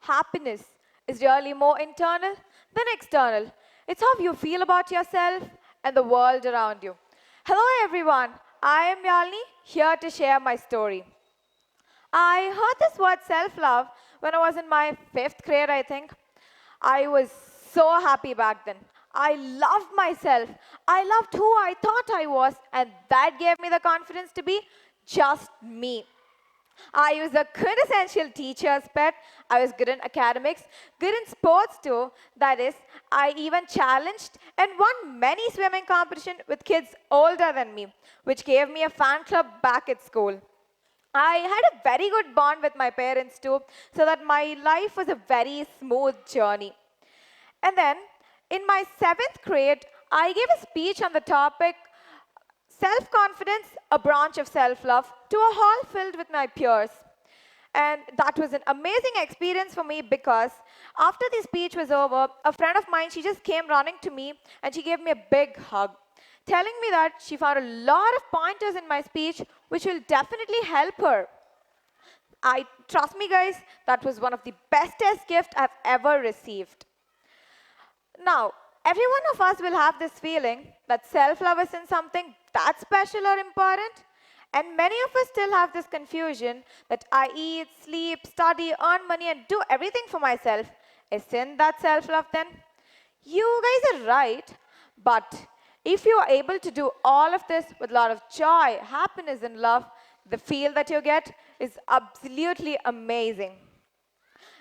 happiness is really more internal than external. It's how you feel about yourself and the world around you. Hello, everyone. I am Yalini, here to share my story. I heard this word self love when I was in my fifth grade, I think. I was so happy back then. I loved myself. I loved who I thought I was, and that gave me the confidence to be just me. I was a quintessential teacher's pet. I was good in academics, good in sports too. That is, I even challenged and won many swimming competitions with kids older than me, which gave me a fan club back at school. I had a very good bond with my parents too, so that my life was a very smooth journey. And then in my seventh grade, I gave a speech on the topic self confidence, a branch of self love, to a hall filled with my peers. And that was an amazing experience for me because after the speech was over, a friend of mine, she just came running to me and she gave me a big hug, telling me that she found a lot of pointers in my speech which will definitely help her. I trust me guys, that was one of the bestest gift I've ever received. Now, every one of us will have this feeling that self-love isn't something that special or important. And many of us still have this confusion that I eat, sleep, study, earn money, and do everything for myself. Isn't that self-love then? You guys are right, but if you are able to do all of this with a lot of joy, happiness, and love, the feel that you get is absolutely amazing.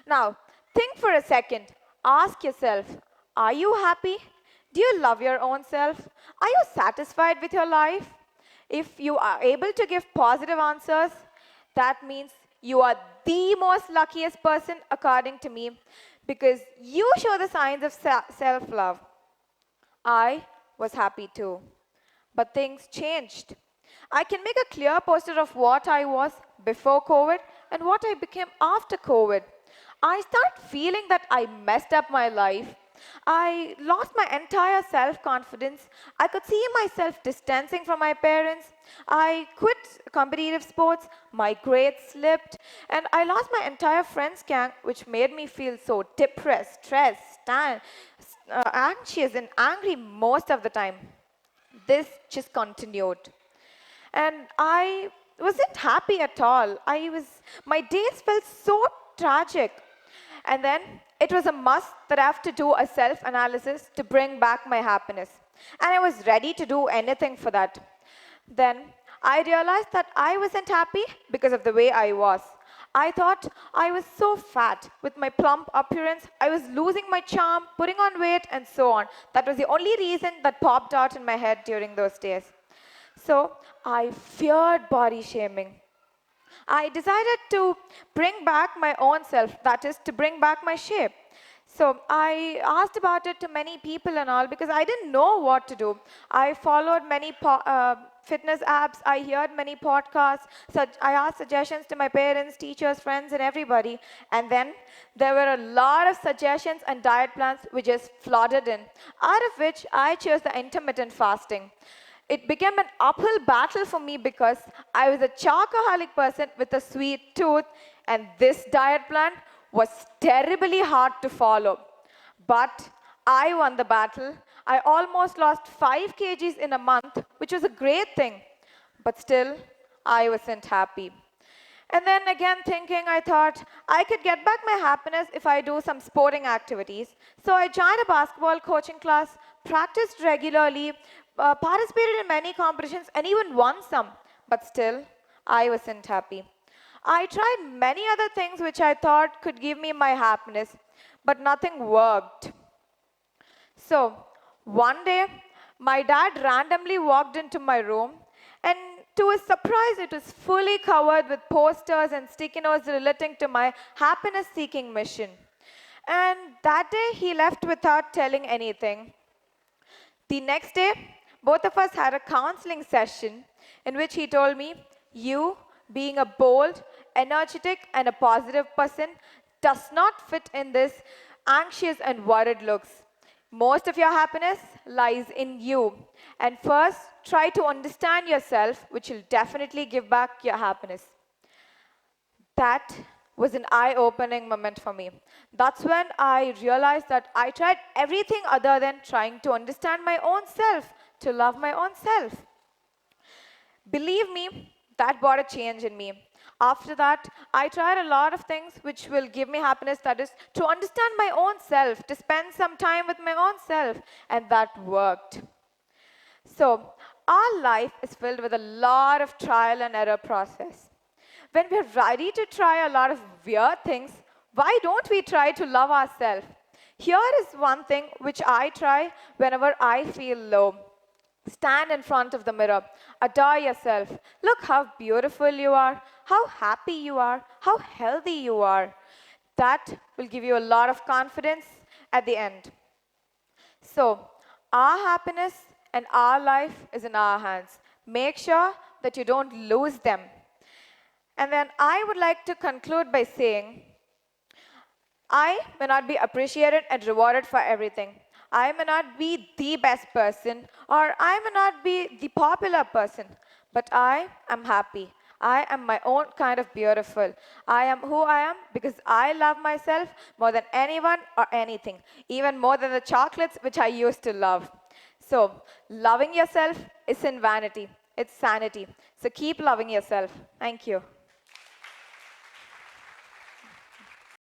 Now, think for a second. Ask yourself, are you happy? Do you love your own self? Are you satisfied with your life? If you are able to give positive answers, that means you are the most luckiest person, according to me, because you show the signs of self love. I was happy too. But things changed. I can make a clear poster of what I was before COVID and what I became after COVID. I started feeling that I messed up my life. I lost my entire self confidence. I could see myself distancing from my parents. I quit competitive sports. My grades slipped. And I lost my entire friends gang, which made me feel so depressed, stressed, anxious, and angry most of the time. This just continued. And I wasn't happy at all. My days felt so tragic. And then it was a must that I have to do a self analysis to bring back my happiness. And I was ready to do anything for that. Then I realized that I wasn't happy because of the way I was. I thought I was so fat with my plump appearance. I was losing my charm, putting on weight, and so on. That was the only reason that popped out in my head during those days. So I feared body shaming. I decided to bring back my own self, that is, to bring back my shape. So I asked about it to many people and all because I didn't know what to do. I followed many fitness apps, I heard many podcasts, I asked suggestions to my parents, teachers, friends, and everybody. And then there were a lot of suggestions and diet plans which just flooded in, out of which I chose the intermittent fasting. It became an uphill battle for me because I was a chocoholic person with a sweet tooth, and this diet plan was terribly hard to follow. But I won the battle. I almost lost 5 kgs in a month, which was a great thing. But still, I wasn't happy. And then again, thinking, I thought I could get back my happiness if I do some sporting activities. So I joined a basketball coaching class, practiced regularly, participated in many competitions, and even won some. But still, I wasn't happy. I tried many other things which I thought could give me my happiness, but nothing worked. So, one day, my dad randomly walked into my room, and to his surprise, it was fully covered with posters and sticky notes relating to my happiness seeking mission. And that day, he left without telling anything. The next day, both of us had a counseling session in which he told me, you, being a bold, energetic, and a positive person, does not fit in this anxious and worried looks. Most of your happiness lies in you. And first, try to understand yourself, which will definitely give back your happiness. That was an eye-opening moment for me. That's when I realized that I tried everything other than trying to understand my own self, to love my own self. Believe me, that brought a change in me. After that, I tried a lot of things which will give me happiness, that is, to understand my own self, to spend some time with my own self, and that worked. So, our life is filled with a lot of trial and error process. When we're ready to try a lot of weird things, why don't we try to love ourselves? Here is one thing which I try whenever I feel low. Stand in front of the mirror, adore yourself. Look how beautiful you are, how happy you are, how healthy you are. That will give you a lot of confidence at the end. So, our happiness and our life is in our hands. Make sure that you don't lose them. And then I would like to conclude by saying, I may not be appreciated and rewarded for everything. I may not be the best person, or I may not be the popular person, but I am happy. I am my own kind of beautiful. I am who I am because I love myself more than anyone or anything, even more than the chocolates which I used to love. So, loving yourself isn't vanity, it's sanity. So, keep loving yourself. Thank you.